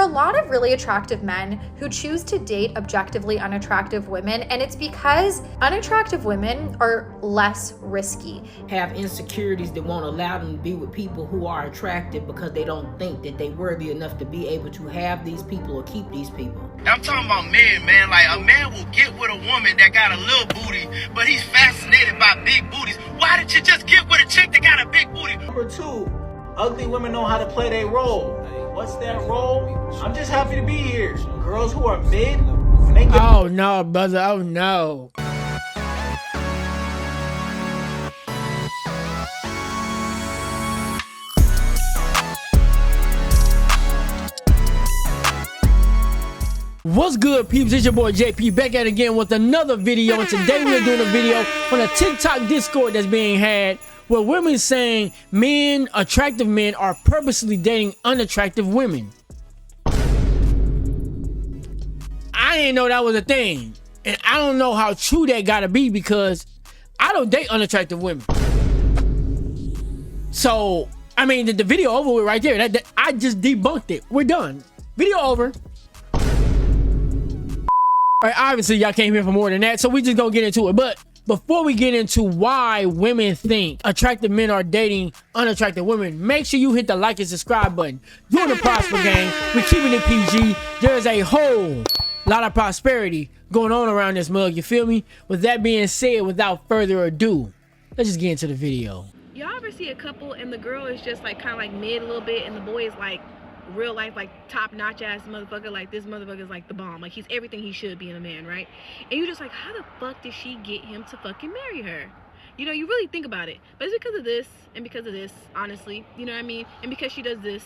a lot of really attractive men who choose to date objectively unattractive women, and it's because unattractive women are less risky. Have insecurities that won't allow them to be with people who are attractive because they don't think that they're worthy enough to be able to have these people or keep these people. I'm talking about men, man. Like, a man will get with a woman that got a little booty, but he's fascinated by big booties. Why didn't you just get with a chick that got a big booty? Number two, ugly women know how to play their role. What's that role? I'm just happy to be here. Girls who are mid, when they get— Oh no, brother, oh no. What's good, peeps? It's your boy JP back at it again with another video, and today we're doing a video on a TikTok discord that's being had where women saying attractive men are purposely dating unattractive women. I didn't know that was a thing, and I don't know how true that gotta be because I don't date unattractive women. So I mean, the video over with right there. I just debunked it. We're done. Video over. All right, obviously y'all came here for more than that, so we just gonna get into it. But before we get into why women think attractive men are dating unattractive women, make sure you hit the like and subscribe button. You're the Prosper Gang. We're keeping it PG. There's a whole lot of prosperity going on around this mug, you feel me? With that being said, without further ado, let's just get into the video. Y'all ever see a couple and the girl is just like kind of like mid a little bit and the boy is like real life, like top-notch ass motherfucker? Like, this motherfucker is like the bomb, like he's everything he should be in a man, right? And you're just like, how the fuck did she get him to fucking marry her? You know, you really think about it, but it's because of this and because of this, honestly, you know what I mean? And because she does this.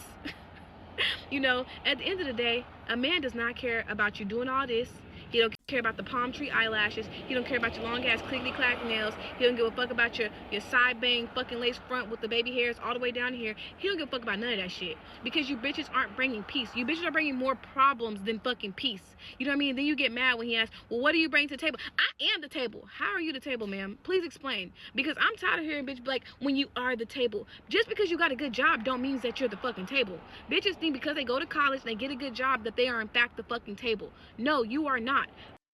You know, at the end of the day, a man does not care about you doing all this. He don't care about the palm tree eyelashes. He don't care about your long ass clickety clack nails. He don't give a fuck about your side bang fucking lace front with the baby hairs all the way down here. He don't give a fuck about none of that shit, because you bitches aren't bringing peace. You bitches are bringing more problems than fucking peace. You know what I mean? Then you get mad when he asks, well, what do you bring to the table? I am the table. How are you the table, ma'am? Please explain, because I'm tired of hearing bitches be like, when you are the table. Just because you got a good job don't mean that you're the fucking table. Bitches think because they go to college and they get a good job that they are in fact the fucking table. No, you are not.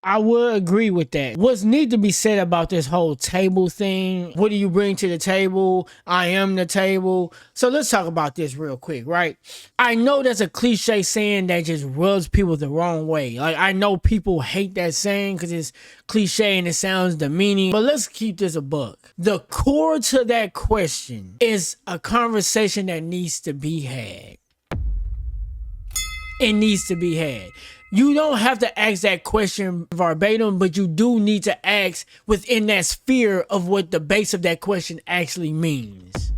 I would agree with that. What's need to be said about this whole table thing? What do you bring to the table? I am the table. So let's talk about this real quick, right? I know that's a cliche saying that just rubs people the wrong way. Like, I know people hate that saying because it's cliche and it sounds demeaning, but let's keep this a buck. The core to that question is a conversation that needs to be had. It needs to be had. You don't have to ask that question verbatim, but you do need to ask within that sphere of what the base of that question actually means.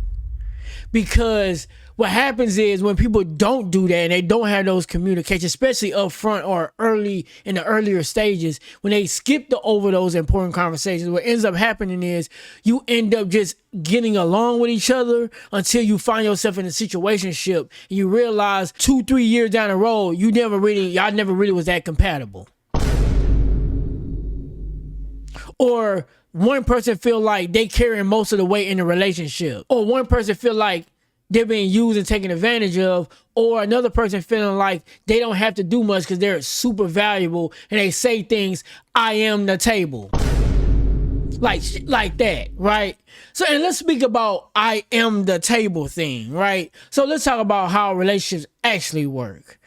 Because what happens is when people don't do that and they don't have those communications, especially up front or early in the earlier stages, when they skip over those important conversations, what ends up happening is you end up just getting along with each other until you find yourself in a situationship and you realize 2-3 years down the road, y'all never really was that compatible. Or one person feel like they carrying most of the weight in the relationship, or one person feel like they're being used and taken advantage of, or another person feeling like they don't have to do much because they're super valuable and they say things, I am the table. Like that, right? So, and let's speak about I am the table thing, right? So let's talk about how relationships actually work.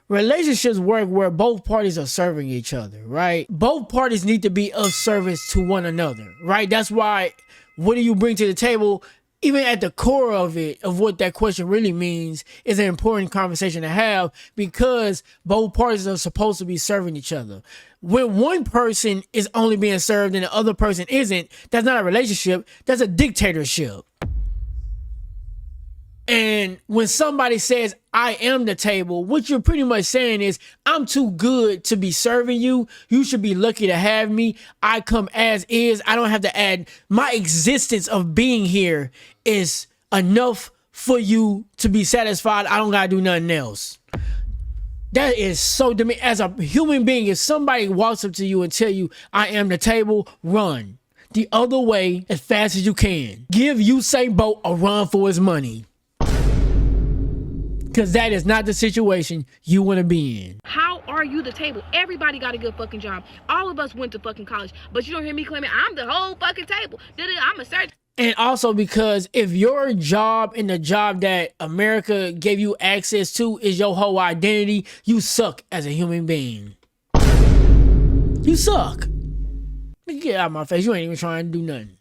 Relationships work where both parties are serving each other, right? Both parties need to be of service to one another, right? That's why, what do you bring to the table? Even at the core of it, of what that question really means, is an important conversation to have, because both parties are supposed to be serving each other. When one person is only being served and the other person isn't, that's not a relationship, that's a dictatorship. And when somebody says, I am the table, what you're pretty much saying is, I'm too good to be serving you. You should be lucky to have me. I come as is. I don't have to add. My existence of being here is enough for you to be satisfied. I don't got to do nothing else. That is so demeaning. As a human being, if somebody walks up to you and tell you, I am the table, run the other way as fast as you can. Give Usain Bolt a run for his money. Because that is not the situation you want to be in. How are you the table? Everybody got a good fucking job. All of us went to fucking college. But you don't hear me claiming I'm the whole fucking table. I'm a certain. And also because if your job and the job that America gave you access to is your whole identity, you suck as a human being. You suck. Get out of my face. You ain't even trying to do nothing.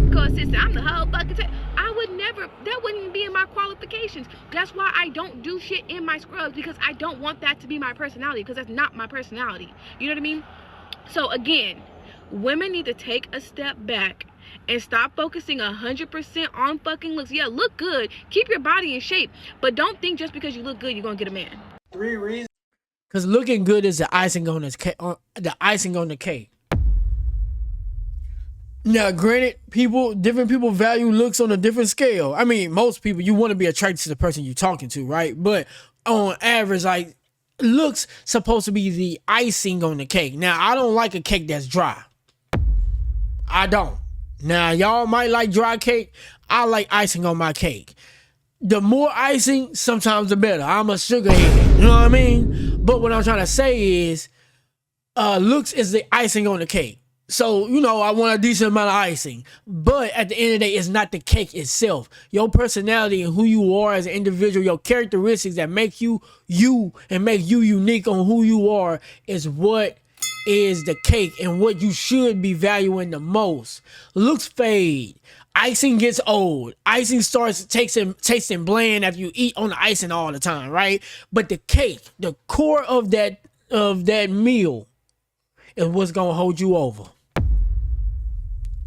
Because sister, I'm the whole fucking table. I would never, that wouldn't even be in my qualifications. That's why I don't do shit in my scrubs, because I don't want that to be my personality, because that's not my personality. You know what I mean? So again, women need to take a step back and stop focusing 100% on fucking looks. Yeah, look good. Keep your body in shape. But don't think just because you look good, you're going to get a man. 3 reasons. Because looking good is the icing on the cake. Now, granted, different people value looks on a different scale. I mean, most people, you want to be attracted to the person you're talking to, right? But on average, like, looks supposed to be the icing on the cake. Now, I don't like a cake that's dry. I don't. Now, y'all might like dry cake. I like icing on my cake. The more icing, sometimes the better. I'm a sugar head. You know what I mean? But what I'm trying to say is, looks is the icing on the cake. So, you know, I want a decent amount of icing. But at the end of the day, it's not the cake itself. Your personality and who you are as an individual, your characteristics that make you you and make you unique on who you are is what is the cake and what you should be valuing the most. Looks fade. Icing gets old. Icing starts tasting bland after you eat on the icing all the time, right? But the cake, the core of that meal is what's gonna hold you over.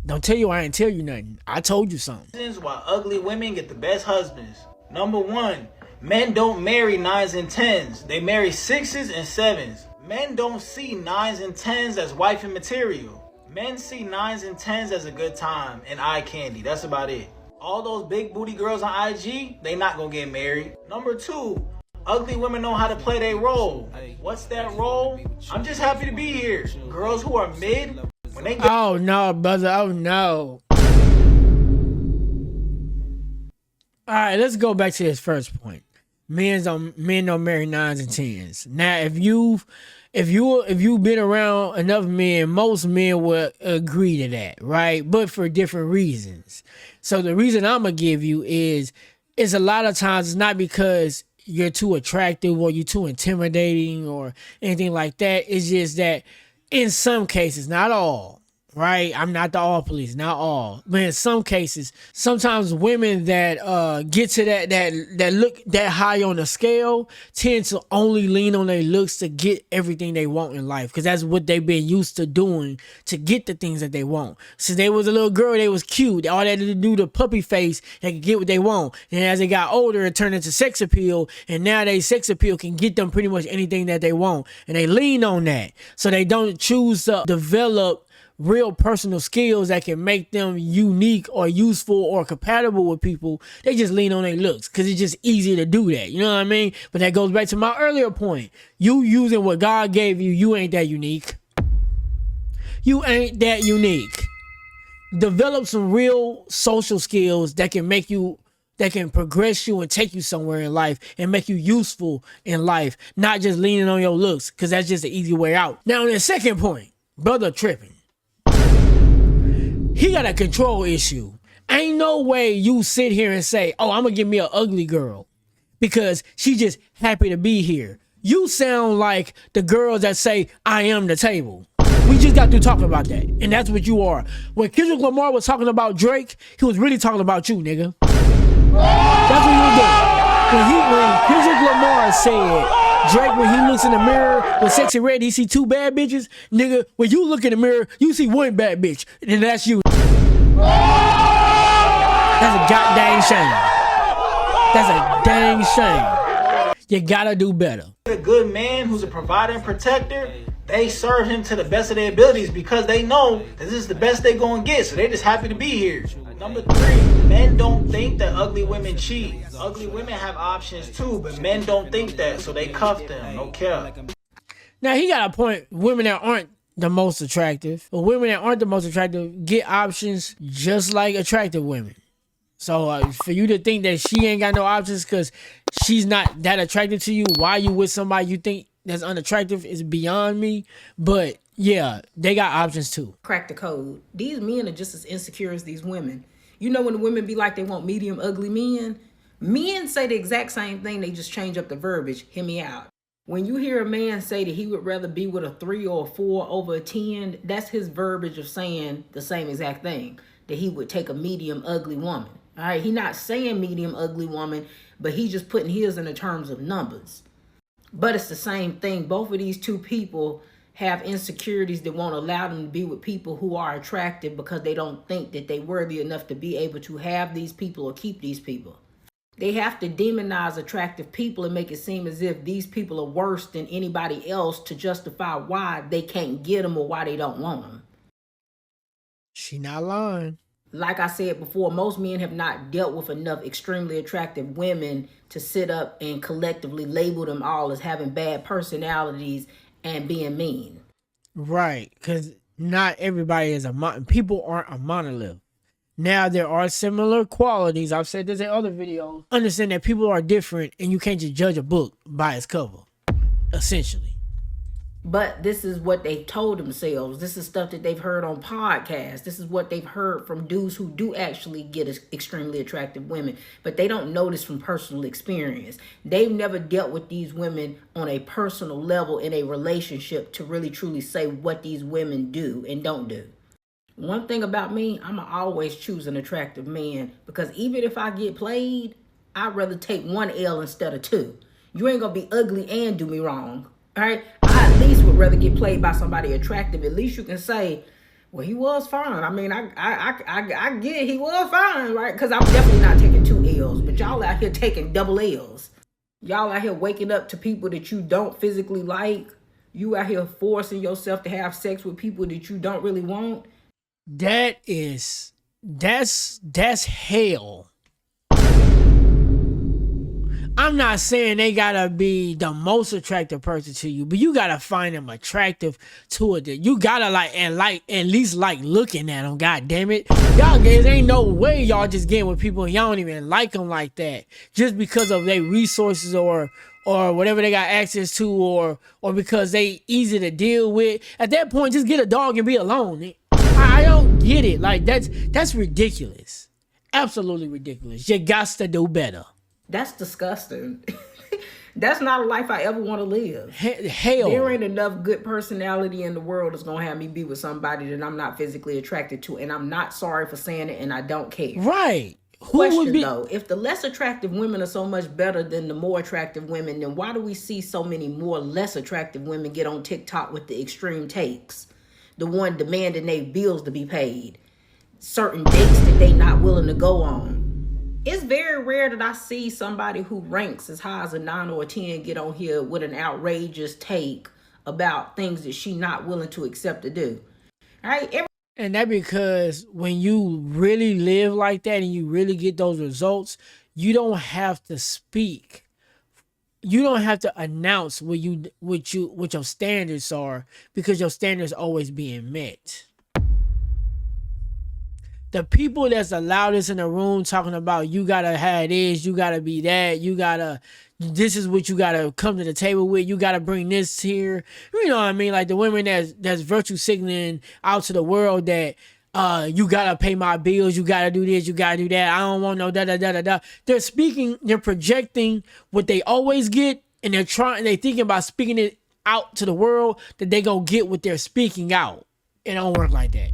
Don't tell you I ain't tell you nothing. I told you something. Reasons why ugly women get the best husbands. Number 1, men don't marry 9s and 10s. They marry 6s and 7s. Men don't see 9s and 10s as wifey material. Men see 9s and 10s as a good time and eye candy. That's about it. All those big booty girls on IG, they not gonna get married. Number 2, ugly women know how to play their role. What's that role? I'm just happy to be here. Girls who are mid, when they get... Oh no, brother. Oh no. Alright, let's go back to this first point. Men don't marry 9s and 10s. Now, if you've been around enough men, most men will agree to that, right? But for different reasons. So the reason I'm gonna give you is a lot of times it's not because you're too attractive or you're too intimidating or anything like that. It's just that in some cases, not all, right? I'm not the all police, not all, but in some cases, sometimes women that get to that look that high on the scale tend to only lean on their looks to get everything they want in life, because that's what they've been used to doing to get the things that they want. Since they was a little girl, they was cute. All they had to do the puppy face, they could get what they want. And as they got older, it turned into sex appeal, and now they sex appeal can get them pretty much anything that they want, and they lean on that. So they don't choose to develop real personal skills that can make them unique or useful or compatible with people. They just lean on their looks because it's just easier to do that. You know what I mean? But that goes back to my earlier point. You using what God gave you, you ain't that unique. You ain't that unique. Develop some real social skills that can make you, that can progress you and take you somewhere in life and make you useful in life, not just leaning on your looks, because that's just an easy way out. Now, on the second point, brother tripping. He got a control issue. Ain't no way you sit here and say, oh, I'm gonna give me an ugly girl because she just happy to be here. You sound like the girls that say, I am the table. We just got through talking about that, and that's what you are. When Kendrick Lamar was talking about Drake, he was really talking about you, nigga. That's what he was doing. When Kendrick Lamar said, Drake, when he looks in the mirror with Sexy Red, he see 2 bad bitches. Nigga, when you look in the mirror, you see 1 bad bitch, and that's you. That's a goddamn shame. That's a dang shame. You gotta do better. A good man who's a provider and protector, they serve him to the best of their abilities because they know that this is the best they gonna get, so they just happy to be here. Number 3, men don't think that ugly women cheat. Ugly women have options too, but men don't think that, so they cuff them. No care. Now, he got a point. Women that aren't the most attractive, or women that aren't the most attractive, get options just like attractive women. So for you to think that she ain't got no options because she's not that attractive to you, why you with somebody you think that's unattractive is beyond me. But yeah, they got options too. Crack the code. These men are just as insecure as these women. You know when the women be like they want medium ugly men? Men say the exact same thing, they just change up the verbiage. Hear me out. When you hear a man say that he would rather be with a 3 or a 4 over a 10, that's his verbiage of saying the same exact thing, that he would take a medium ugly woman. All right, he not saying medium ugly woman, but he just putting his in the terms of numbers. But it's the same thing. Both of these two people have insecurities that won't allow them to be with people who are attractive because they don't think that they're worthy enough to be able to have these people or keep these people. They have to demonize attractive people and make it seem as if these people are worse than anybody else to justify why they can't get them or why they don't want them. She not lying. Like I said before, most men have not dealt with enough extremely attractive women to sit up and collectively label them all as having bad personalities and being mean. Right, because not everybody is people aren't a monolith. Now there are similar qualities. I've said this in other videos. Understand that people are different and you can't just judge a book by its cover, essentially. But this is what they've told themselves. This is stuff that they've heard on podcasts. This is what they've heard from dudes who do actually get extremely attractive women. But they don't know this from personal experience. They've never dealt with these women on a personal level in a relationship to really truly say what these women do and don't do. One thing about me, I'm going to always choose an attractive man because even if I get played, I'd rather take 1 L instead of 2. You ain't going to be ugly and do me wrong. All right? I at least would rather get played by somebody attractive. At least you can say, well, he was fine. I mean, I get it. He was fine, right? Because I'm definitely not taking 2 L's. But y'all out here taking double L's. Y'all out here waking up to people that you don't physically like. You out here forcing yourself to have sex with people that you don't really want. That's hell. I'm not saying they gotta be the most attractive person to you, but you gotta find them attractive to it. You gotta at least like looking at them. God damn it, y'all guys ain't no way y'all just getting with people and y'all don't even like them like that just because of their resources or whatever they got access to or because they easy to deal with. At that point, just get a dog and be alone. I don't get it. Like that's ridiculous. Absolutely ridiculous. You got to do better. That's disgusting. That's not a life I ever want to live. Hell. There ain't enough good personality in the world that's going to have me be with somebody that I'm not physically attracted to. And I'm not sorry for saying it and I don't care. Right. Question though, if the less attractive women are so much better than the more attractive women, then why do we see so many more less attractive women get on TikTok with the extreme takes? The one demanding their bills to be paid. Certain dates that they not willing to go on. It's very rare that I see somebody who ranks as high as a 9 or a 10 get on here with an outrageous take about things that she not willing to accept to do. All right. And that because when you really live like that and you really get those results, you don't have to speak. You don't have to announce what your standards are because your standards always being met. The people that's the loudest in the room talking about you gotta have this, you gotta be that, this is what you gotta come to the table with, you gotta bring this here. You know what I mean? Like the women that's virtue signaling out to the world that you gotta pay my bills, you gotta do this, you gotta do that, I don't want no da. They're speaking, they're projecting what they always get, and they thinking about speaking it out to the world that they gonna get what they're speaking out. It don't work like that.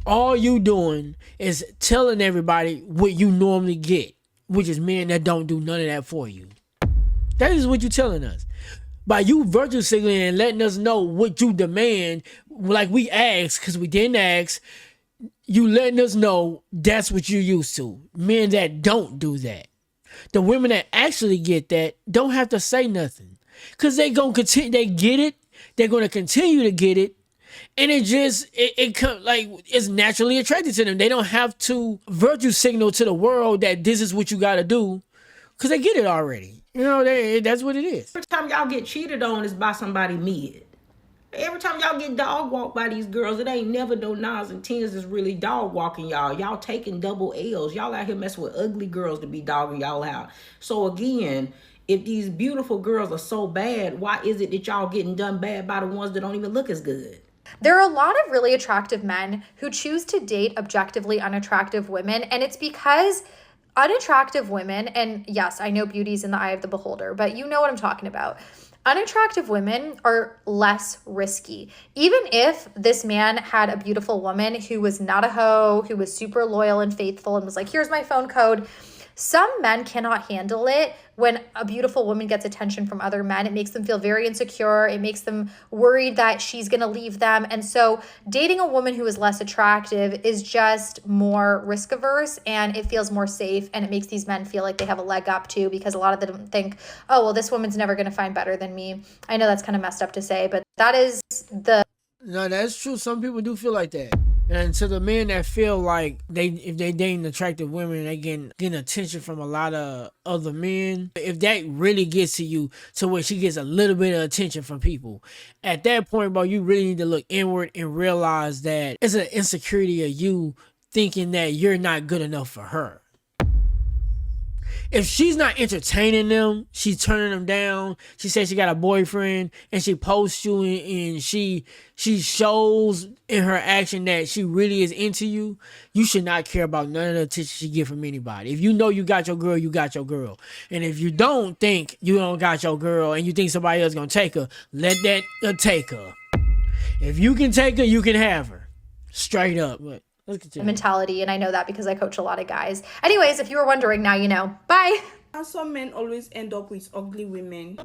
All you doing is telling everybody what you normally get, which is men that don't do none of that for you. That is what you're telling us. By you virtue signaling and letting us know what you demand, like we asked, because we didn't ask, you letting us know that's what you're used to. Men that don't do that. The women that actually get that don't have to say nothing. Because they gonna continue, they get it, they're gonna continue to get it. And it's naturally attracted to them. They don't have to virtue signal to the world that this is what you got to do because they get it already. You know, that's what it is. Every time y'all get cheated on is by somebody mid. Every time y'all get dog walked by these girls, it ain't never no 9s and 10s that's really dog walking y'all. Y'all taking double L's. Y'all out here messing with ugly girls to be dogging y'all out. So again, if these beautiful girls are so bad, why is it that y'all getting done bad by the ones that don't even look as good? There are a lot of really attractive men who choose to date objectively unattractive women, and it's because unattractive women, and yes, I know beauty's in the eye of the beholder, but you know what I'm talking about. Unattractive women are less risky. Even if this man had a beautiful woman who was not a hoe, who was super loyal and faithful and was like, here's my phone code. Some men cannot handle it when a beautiful woman gets attention from other men. It makes them feel very insecure. It makes them worried that she's going to leave them. And so dating a woman who is less attractive is just more risk averse, and it feels more safe, and it makes these men feel like they have a leg up too, because a lot of them think, oh, well, this woman's never going to find better than me. I know that's kind of messed up to say, but that is the... No, that's true. Some people do feel like that. And to the men that feel like if they dating attractive women, they getting attention from a lot of other men. If that really gets to you to where she gets a little bit of attention from people, at that point, bro, you really need to look inward and realize that it's an insecurity of you thinking that you're not good enough for her. If she's not entertaining them, she's turning them down. She says she got a boyfriend and she posts you and she shows in her action that she really is into you. You should not care about none of the attention she get from anybody. If you know you got your girl, you got your girl. And if you don't think you don't got your girl and you think somebody else gonna take her, let that take her. If you can take her, you can have her. Straight up. But mentality, and I know that because I coach a lot of guys. Anyways, if you were wondering, now you know. Bye. Handsome men always end up with ugly women.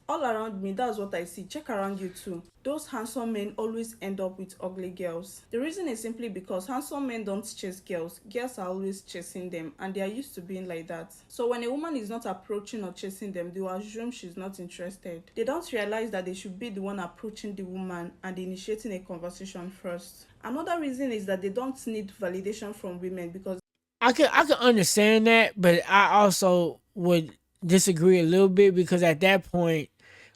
All around me, that's what I see. Check around you too. Those handsome men always end up with ugly girls. The reason is simply because handsome men don't chase girls. Girls are always chasing them, and they are used to being like that. So when a woman is not approaching or chasing them, they will assume she's not interested. They don't realize that they should be the one approaching the woman and initiating a conversation first. Another reason is that they don't need validation from women, because I can understand that, but I also would disagree a little bit, because at that point,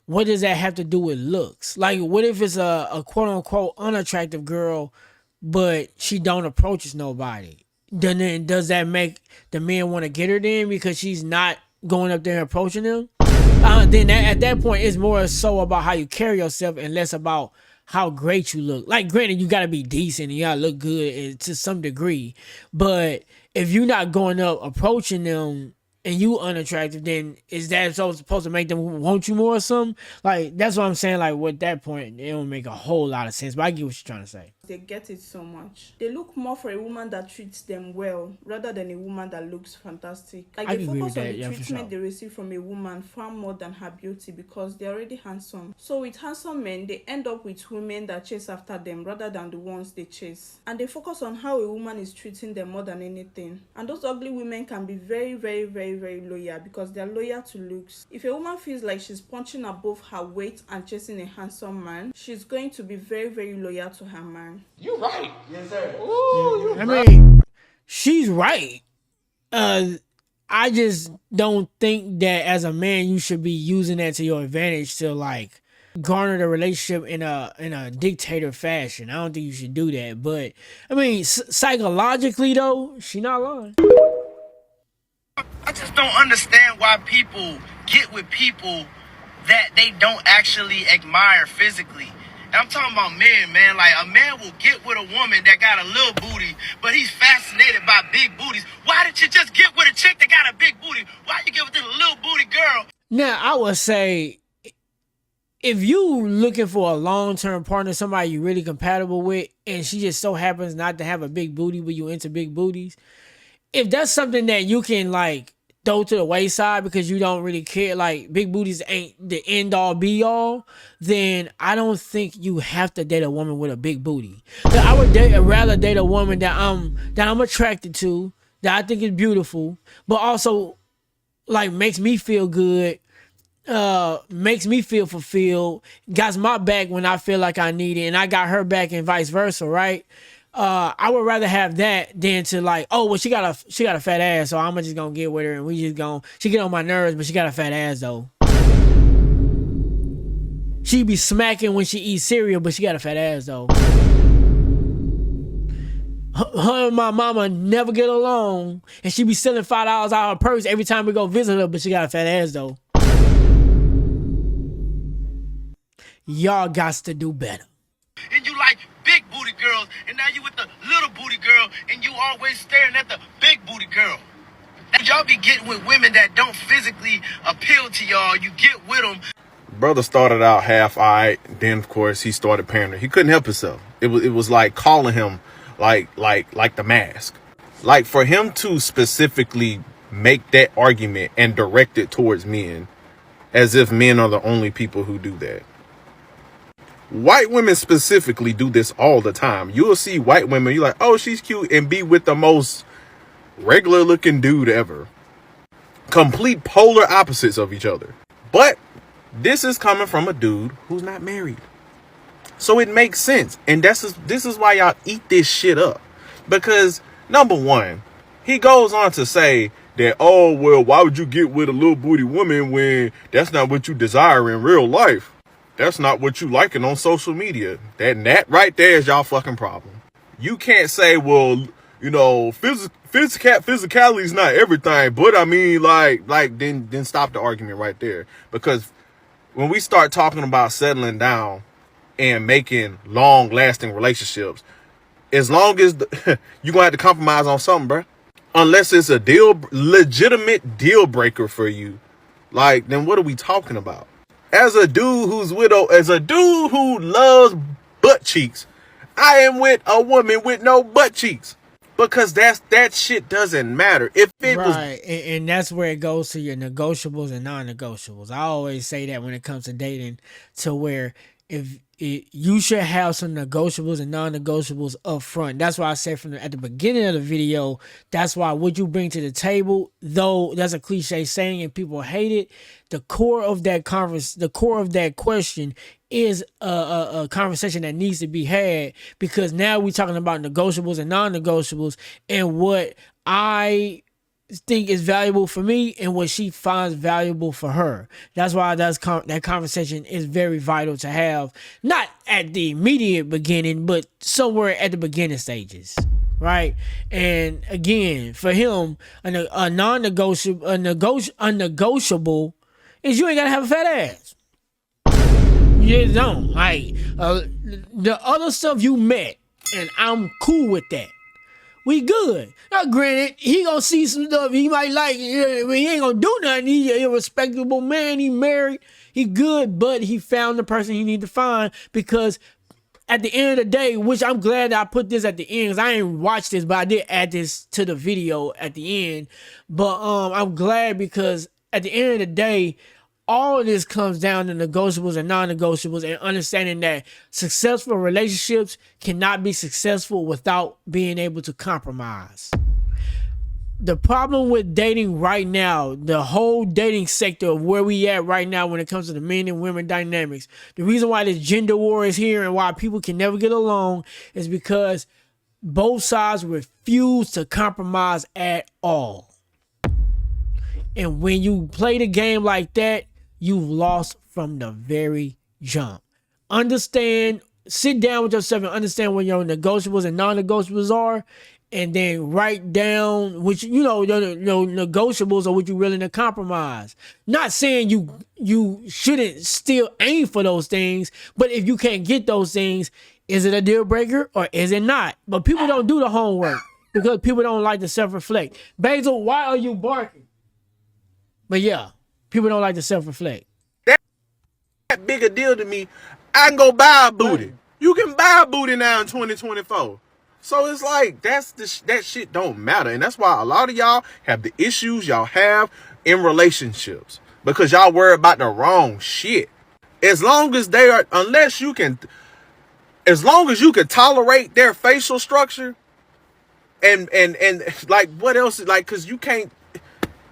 what does that have to do with looks? Like, what if it's a quote unquote unattractive girl, but she don't approach nobody? Then does that make the men want to get her then because she's not going up there and approaching them? Then at that point, it's more so about how you carry yourself and less about how great you look. Like, granted, you gotta be decent and you gotta look good to some degree, but if you're not going up approaching them and you unattractive, then is that supposed to make them want you more or something? Like, that's what I'm saying. Like, with that point, it don't make a whole lot of sense, but I get what you're trying to say. they get it so much. They look more for a woman that treats them well rather than a woman that looks fantastic. Like, they focus on the treatment they receive from a woman far more than her beauty, because they're already handsome. So with handsome men, they end up with women that chase after them rather than the ones they chase. And they focus on how a woman is treating them more than anything. And those ugly women can be very, very, very, very loyal, because they're loyal to looks. If a woman feels like she's punching above her weight and chasing a handsome man, she's going to be very, very loyal to her man. You're right. Yes, sir. Ooh, I mean, she's right. I just don't think that as a man you should be using that to your advantage to like garner the relationship in a dictator fashion. I don't think you should do that. But I mean, psychologically though, she not lying. I just don't understand why people get with people that they don't actually admire physically. And I'm talking about men, man. Like, a man will get with a woman that got a little booty, but he's fascinated by big booties. Why didn't you just get with a chick that got a big booty? Why you get with this little booty girl? Now, I would say, if you looking for a long-term partner, somebody you really compatible with, and she just so happens not to have a big booty, but you into big booties, if that's something that you can like throw to the wayside because you don't really care, like big booties ain't the end all be all, then I don't think you have to date a woman with a big booty. I would rather date a woman that I'm attracted to, that I think is beautiful, but also like makes me feel good, makes me feel fulfilled, got my back when I feel like I need it, and I got her back and vice versa, right? I would rather have that than to like, oh, well, she got a fat ass, so I'm just gonna get with her and she get on my nerves, but she got a fat ass though. She be smacking when she eats cereal, but she got a fat ass though. Her and my mama never get along, and she be stealing $5 out of her purse every time we go visit her, but she got a fat ass though. Y'all got to do better. And you like big booty girls, and now you with the little booty girl, and you always staring at the big booty girl. And y'all be getting with women that don't physically appeal to y'all. You get with them. Brother started out half eyed, then of course he started pandering. He couldn't help himself. It was like calling him like The Mask. Like, for him to specifically make that argument and direct it towards men, as if men are the only people who do that. White women specifically do this all the time. You'll see white women, you're like, oh, she's cute, and be with the most regular looking dude ever. Complete polar opposites of each other. But this is coming from a dude who's not married. So it makes sense. And this is why y'all eat this shit up. Because, number one, he goes on to say that, oh, well, why would you get with a little booty woman when that's not what you desire in real life? That's not what you liking on social media. That right there is y'all fucking problem. You can't say, well, you know, physicality is not everything, but I mean, then stop the argument right there. Because when we start talking about settling down and making long-lasting relationships, as long as you're gonna have to compromise on something, bro. Unless it's a legitimate deal breaker for you, like, then what are we talking about? As a dude who loves butt cheeks, I am with a woman with no butt cheeks. Because that shit doesn't matter. If it was right, and that's where it goes to your negotiables and non-negotiables. I always say that when it comes to dating, to where you should have some negotiables and non-negotiables up front. That's why I said at the beginning of the video, that's why what you bring to the table, though that's a cliche saying and people hate it, the core of that question is a conversation that needs to be had, because now we're talking about negotiables and non-negotiables and what I think is valuable for me and what she finds valuable for her. That's why that conversation is very vital to have, not at the immediate beginning, but somewhere at the beginning stages, right? And again, for him, a non-negotiable, unnegotiable is you ain't gotta have a fat ass. You don't. Like, the other stuff you met, and I'm cool with that. We good. Now, granted, he gonna see some stuff he might like. He ain't gonna do nothing. He a respectable man. He married. He good, but he found the person he need to find, because at the end of the day, which I'm glad that I put this at the end, because I ain't watched this, but I did add this to the video at the end. But I'm glad, because at the end of the day, all of this comes down to negotiables and non-negotiables, and understanding that successful relationships cannot be successful without being able to compromise. The problem with dating right now, the whole dating sector of where we at right now when it comes to the men and women dynamics, the reason why this gender war is here and why people can never get along is because both sides refuse to compromise at all. And when you play the game like that, you've lost from the very jump. Sit down with yourself and understand what your negotiables and non-negotiables are, and then write down which, your negotiables are what you're willing to compromise. Not saying you shouldn't still aim for those things, but if you can't get those things, is it a deal breaker or is it not? But people don't do the homework because people don't like to self-reflect. Basil, why are you barking? But yeah, people don't like to self-reflect. That big a deal to me, I can go buy a booty. You can buy a booty now in 2024. So it's like, that shit don't matter. And that's why a lot of y'all have the issues y'all have in relationships, because y'all worry about the wrong shit. As long as you can tolerate their facial structure and like, what else? Like, cause you can't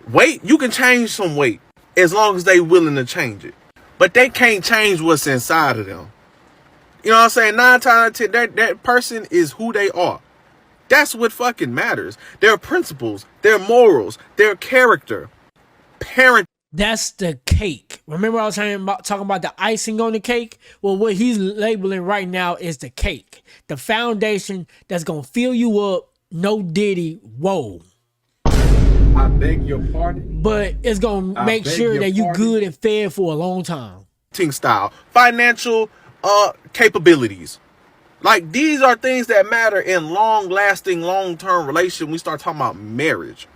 weight, you can change some weight as long as they willing to change it, but they can't change what's inside of them. You know what I'm saying? 9 times out of 10, that person is who they are. That's what fucking matters. Their principles, their morals, their character. Parent That's the cake. Remember I was talking about the icing on the cake? Well, what he's labeling right now is the cake. The foundation that's going to fill you up. No diddy. Whoa. I beg your pardon. But it's going to make sure that you good and fed for a long time. Style, financial capabilities. Like, these are things that matter in long-lasting, long-term relation. We start talking about marriage.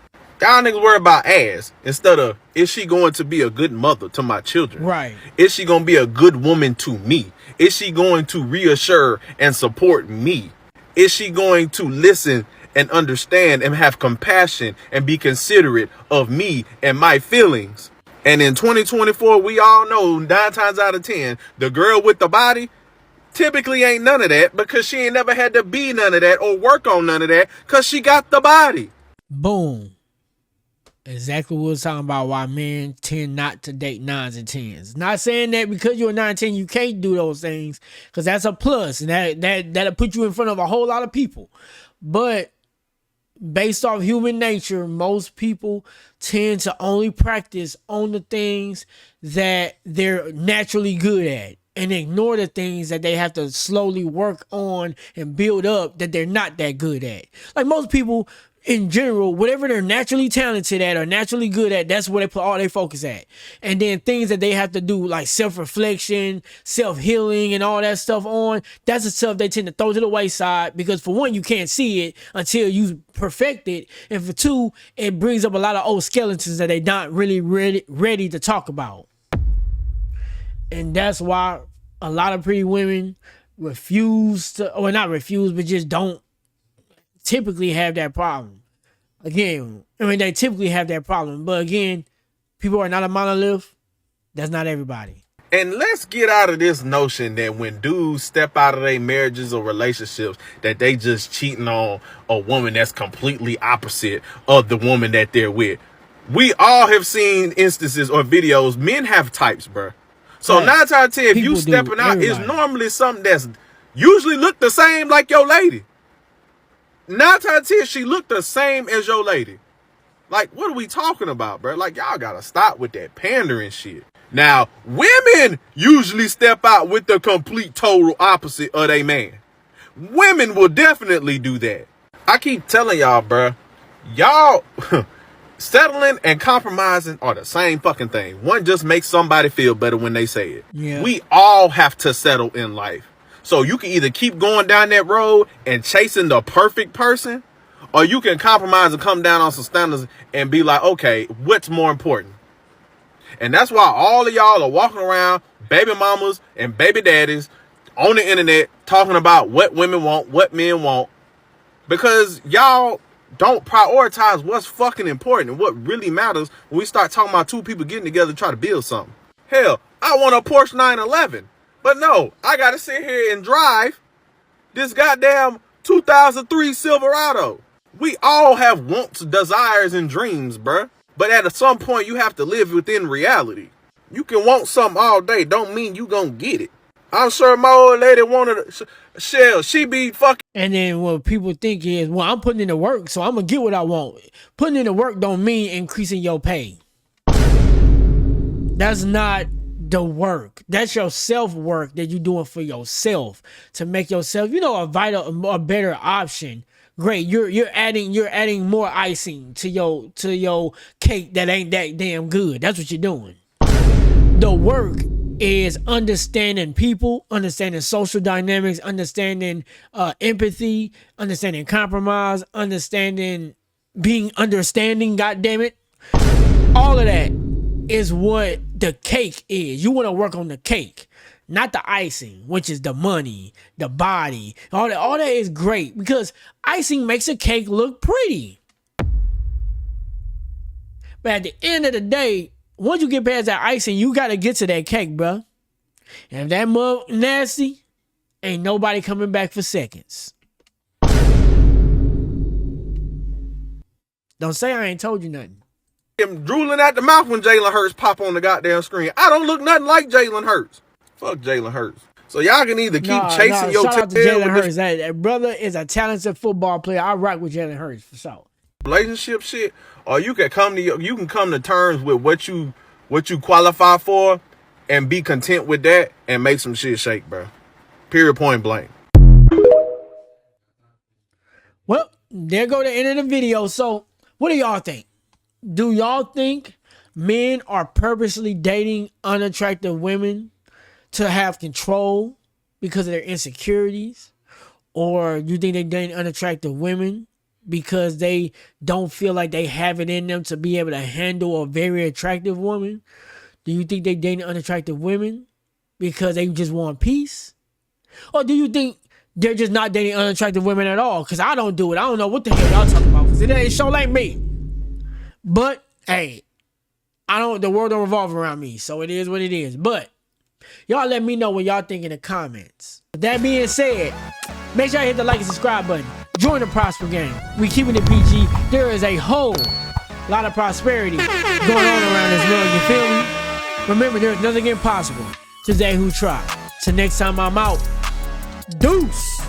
Y'all niggas worry about ass instead of, is she going to be a good mother to my children? Right. Is she going to be a good woman to me? Is she going to reassure and support me? Is she going to listen and understand and have compassion and be considerate of me and my feelings? And in 2024, we all know 9 times out of 10, the girl with the body typically ain't none of that, because she ain't never had to be none of that or work on none of that because she got the body. Boom. Exactly what we're talking about, why men tend not to date 9s and 10s. Not saying that because you're a 9 and 10 you can't do those things, because that's a plus, and that'll put you in front of a whole lot of people. But based off human nature, most people tend to only practice on the things that they're naturally good at and ignore the things that they have to slowly work on and build up that they're not that good at. Like most people in general, whatever they're naturally talented at or naturally good at, that's where they put all their focus at. And then things that they have to do, like self-reflection, self-healing, and all that stuff on, that's the stuff they tend to throw to the wayside, because for one, you can't see it until you perfect it. And for two, it brings up a lot of old skeletons that they're not really ready to talk about. And that's why a lot of pretty women refuse to, or not refuse, but just don't typically have that problem. Again, I mean, they typically have that problem. But again, people are not a monolith. That's not everybody. And let's get out of this notion that when dudes step out of their marriages or relationships, that they just cheating on a woman that's completely opposite of the woman that they're with. We all have seen instances or videos. Men have types, bro. So right. 9 times out of 10, if you stepping out, it's normally something that's usually look the same like your lady. 9 times out of 10, she looked the same as your lady. Like, what are we talking about, bro? Like, y'all gotta stop with that pandering shit. Now, women usually step out with the complete total opposite of their man. Women will definitely do that. I keep telling y'all, bro, y'all settling and compromising are the same fucking thing. One just makes somebody feel better when they say it. Yeah. We all have to settle in life. So you can either keep going down that road and chasing the perfect person, or you can compromise and come down on some standards and be like, okay, what's more important? And that's why all of y'all are walking around, baby mamas and baby daddies on the internet talking about what women want, what men want, because y'all don't prioritize what's fucking important and what really matters when we start talking about two people getting together to try to build something. Hell, I want a Porsche 911. But no, I got to sit here and drive this goddamn 2003 Silverado. We all have wants, desires, and dreams, bruh. But at some point, you have to live within reality. You can want something all day. Don't mean you gonna get it. I'm sure my old lady wanted Shell. She be fucking. And then what people think is, well, I'm putting in the work, so I'm going to get what I want. Putting in the work don't mean increasing your pay. That's not the work. That's your self-work that you're doing for yourself to make yourself, a better option. Great. You're adding more icing to your cake that ain't that damn good. That's what you're doing. The work is understanding people, understanding social dynamics, understanding empathy, understanding compromise, being understanding, goddammit. All of that is what the cake is. You want to work on the cake, not the icing, which is the money, the body. All that is great because icing makes a cake look pretty. But at the end of the day, once you get past that icing, you got to get to that cake, bro. And if that mug nasty, ain't nobody coming back for seconds. Don't say I ain't told you nothing. I'm drooling out the mouth when Jalen Hurts pop on the goddamn screen. I don't look nothing like Jalen Hurts. Fuck Jalen Hurts. So y'all can either keep chasing your shout out to Jalen Hurts. That brother is a talented football player. I rock with Jalen Hurts for sure. Relationship shit, or you can come to terms with what you what you qualify for, and be content with that and make some shit shake, bro. Period, point blank. Well, there go the end of the video. So what do y'all think? Do y'all think men are purposely dating unattractive women to have control because of their insecurities? Or you think they're dating unattractive women because they don't feel like they have it in them to be able to handle a very attractive woman? Do you think they're dating unattractive women because they just want peace? Or do you think they're just not dating unattractive women at all? Because I don't do it. I don't know what the hell y'all talking about, because it ain't show like me. But, hey, the world don't revolve around me, so it is what it is. But y'all let me know what y'all think in the comments. With that being said, make sure you hit the like and subscribe button. Join the Prosper Gang. We keeping it PG. There is a whole lot of prosperity going on around this world, you feel me? Remember, there's nothing impossible to they who try. So next time I'm out, deuce.